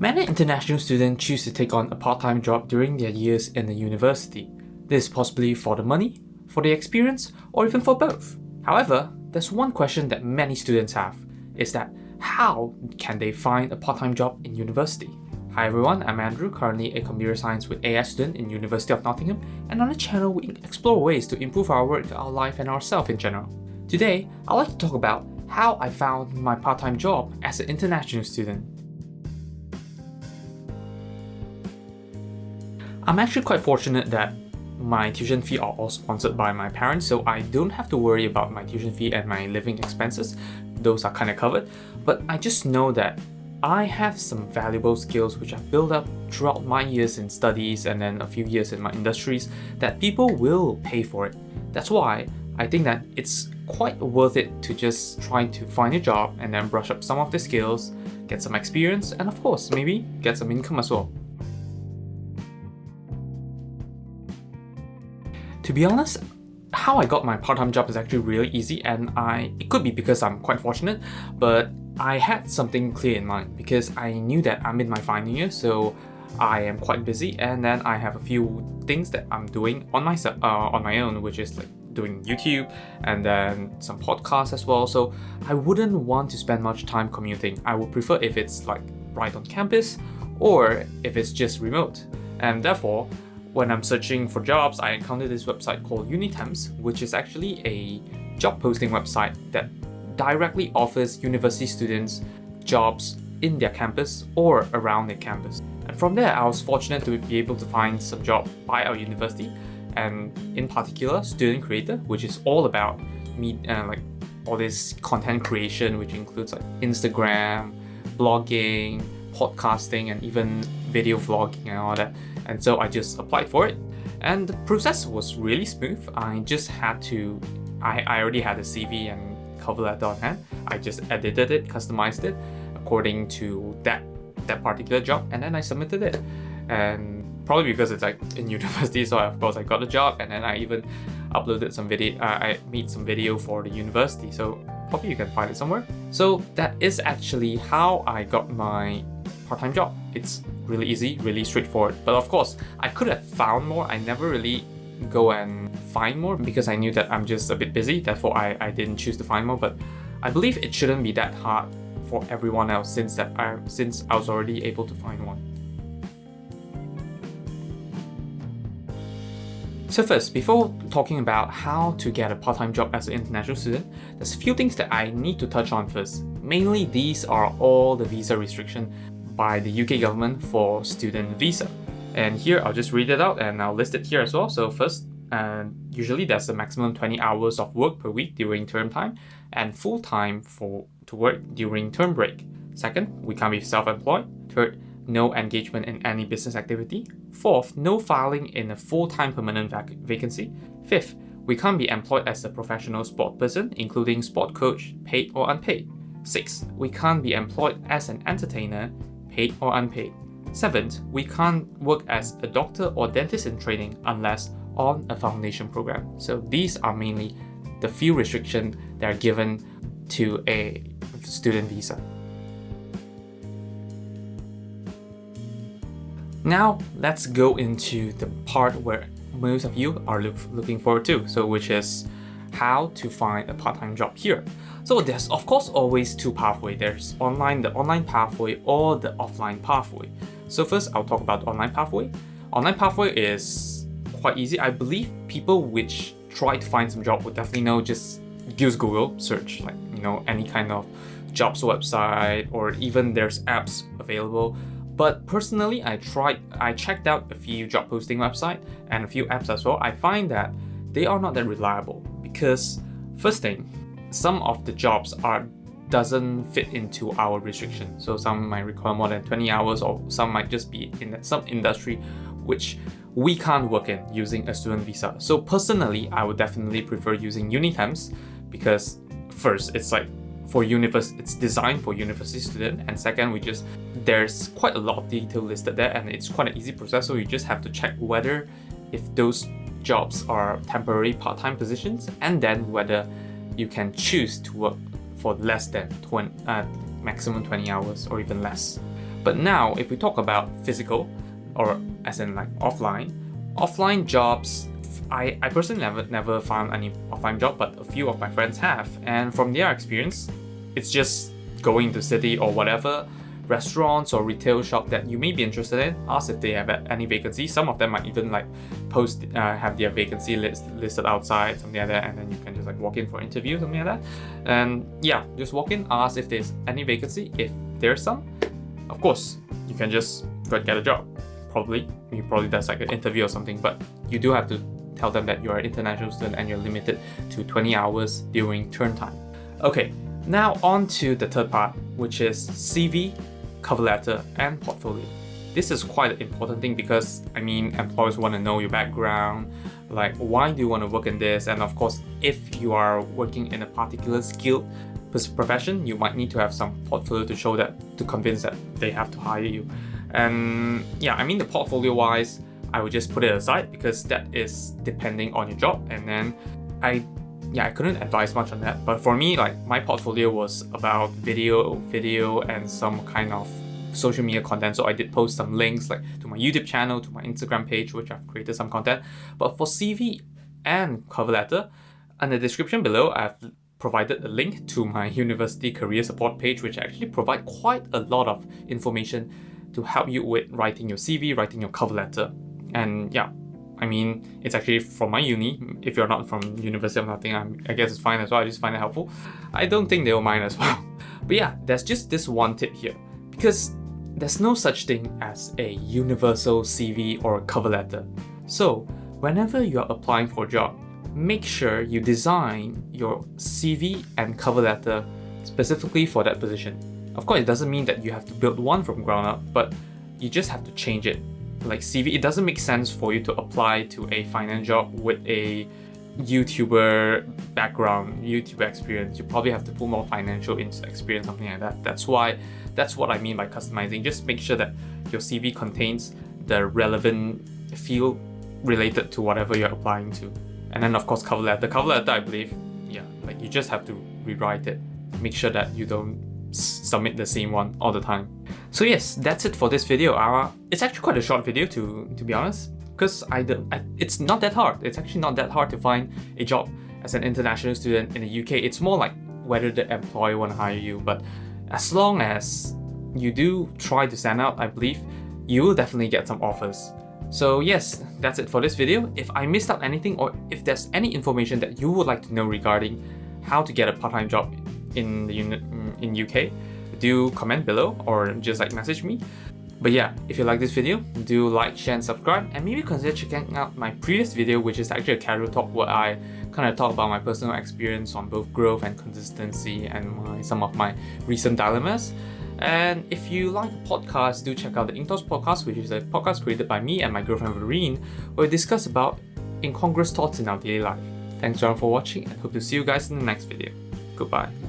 Many international students choose to take on a part-time job during their years in the university. This is possibly for the money, for the experience, or even for both. However, there's one question that many students have, is that how can they find a part-time job in university? Hi everyone, I'm Andrew, currently a computer science with AI student in University of Nottingham, and on the channel we explore ways to improve our work, our life, and ourselves in general. Today, I'd like to talk about how I found my part-time job as an international student. I'm actually quite fortunate that my tuition fee are all sponsored by my parents, so I don't have to worry about my tuition fee and my living expenses. Those are kind of covered, but I just know that I have some valuable skills which I've built up throughout my years in studies and then a few years in my industries that people will pay for it. That's why I think that it's quite worth it to just try to find a job and then brush up some of the skills, get some experience, and of course, maybe get some income as well. To be honest, how I got my part-time job is actually really easy, and it could be because I'm quite fortunate, but I had something clear in mind because I knew that I'm in my final year, so I am quite busy, and then I have a few things that I'm doing on my own, which is like doing YouTube and then some podcasts as well. So I wouldn't want to spend much time commuting. I would prefer if it's like right on campus or if it's just remote, and therefore when I'm searching for jobs, I encountered this website called Untitled, which is actually a job posting website that directly offers university students jobs in their campus or around their campus. And from there, I was fortunate to be able to find some job by our university, and in particular, student creator, which is all about like all this content creation, which includes like Instagram, blogging, podcasting, and even video vlogging and all that. And so I just applied for it, and the process was really smooth. I already had a CV and cover letter on hand. I just edited it, customized it according to that particular job, and then I submitted it. And probably because it's like in university, so of course I got the job, and then I even uploaded some video. I made some video for the university, so probably you can find it somewhere. So that is actually how I got my part-time job. It's really easy, really straightforward. But of course, I could have found more. I never really go and find more because I knew that I'm just a bit busy. Therefore, I didn't choose to find more. But I believe it shouldn't be that hard for everyone else since I was already able to find one. So first, before talking about how to get a part-time job as an international student, there's a few things that I need to touch on first. Mainly, these are all the visa restrictions by the UK government for student visa. And here, I'll just read it out and I'll list it here as well. So first, usually there's a maximum 20 hours of work per week during term time and full-time to work during term break. Second, we can't be self-employed. Third, no engagement in any business activity. Fourth, no filing in a full-time permanent vacancy. Fifth, we can't be employed as a professional sport person, including sport coach, paid or unpaid. Sixth, we can't be employed as an entertainer, paid or unpaid. Seventh, we can't work as a doctor or dentist in training unless on a foundation program. So these are mainly the few restrictions that are given to a student visa. Now let's go into the part where most of you are looking forward to, so which is how to find a part-time job here. So there's of course always two pathways. There's the online pathway or the offline pathway. So first I'll talk about the online pathway. Online pathway is quite easy. I believe people which try to find some job would definitely know, just use Google search, like any kind of jobs website, or even there's apps available. But personally, I checked out a few job posting websites and a few apps as well. I find that they are not that reliable because first thing, some of the jobs doesn't fit into our restriction. So some might require more than 20 hours, or some might just be in some industry which we can't work in using a student visa. So personally, I would definitely prefer using Unitimes because first, it's like it's designed for university student, and second, there's quite a lot of detail listed there, and it's quite an easy process. So you just have to check whether if those jobs are temporary part-time positions, and then whether you can choose to work for less than maximum 20 hours or even less. But now, if we talk about physical, or as in like offline jobs, I personally never found any offline job, but a few of my friends have. And from their experience, it's just going to city or whatever restaurants or retail shop that you may be interested in, ask if they have any vacancies. Some of them might even like post, have their vacancy listed outside, something like that, and then you can just like walk in for interview, something like that. And yeah, just walk in, ask if there's any vacancy. If there's some, of course, you can just go and get a job. Probably does like an interview or something, but you do have to tell them that you're an international student and you're limited to 20 hours during term time. Okay, now on to the third part, which is CV, cover letter, and portfolio. This is quite an important thing because, I mean, employers want to know your background, like why do you want to work in this, and of course, if you are working in a particular skilled profession, you might need to have some portfolio to show that, to convince that they have to hire you. And yeah, I mean, the portfolio wise, I would just put it aside because that is depending on your job. And then I couldn't advise much on that. But for me, like my portfolio was about video and some kind of social media content. So I did post some links like to my YouTube channel, to my Instagram page, which I've created some content. But for CV and cover letter, in the description below, I've provided a link to my university career support page, which actually provide quite a lot of information to help you with writing your CV, writing your cover letter. And yeah, I mean, it's actually from my uni. If you're not from University of Nottingham, I guess it's fine as well. I just find it helpful. I don't think they'll mind as well. But yeah, there's just this one tip here, because there's no such thing as a universal CV or a cover letter. So whenever you're applying for a job, make sure you design your CV and cover letter specifically for that position. Of course, it doesn't mean that you have to build one from ground up, but you just have to change it. Like CV, it doesn't make sense for you to apply to a finance job with a YouTuber background, YouTuber experience. You probably have to put more financial experience, something like that. That's what I mean by customizing. Just make sure that your CV contains the relevant field related to whatever you're applying to. And then of course, cover letter. Cover letter, I believe, yeah, like you just have to rewrite it. Make sure that you don't submit the same one all the time. So yes, that's it for this video. It's actually quite a short video to be honest, because it's not that hard. It's actually not that hard to find a job as an international student in the UK. It's more like whether the employer want to hire you. But as long as you do try to stand out, I believe you will definitely get some offers. So yes, that's it for this video. If I missed out anything, or if there's any information that you would like to know regarding how to get a part-time job in the in UK, do comment below or just like message me. But yeah, if you like this video, do like, share and subscribe, and maybe consider checking out my previous video, which is actually a casual talk where I kind of talk about my personal experience on both growth and consistency and some of my recent dilemmas. And if you like the podcast, do check out the Incongruous podcast, which is a podcast created by me and my girlfriend Verene, where we discuss about incongruous thoughts in our daily life. Thanks everyone for watching, and hope to see you guys in the next video. Goodbye.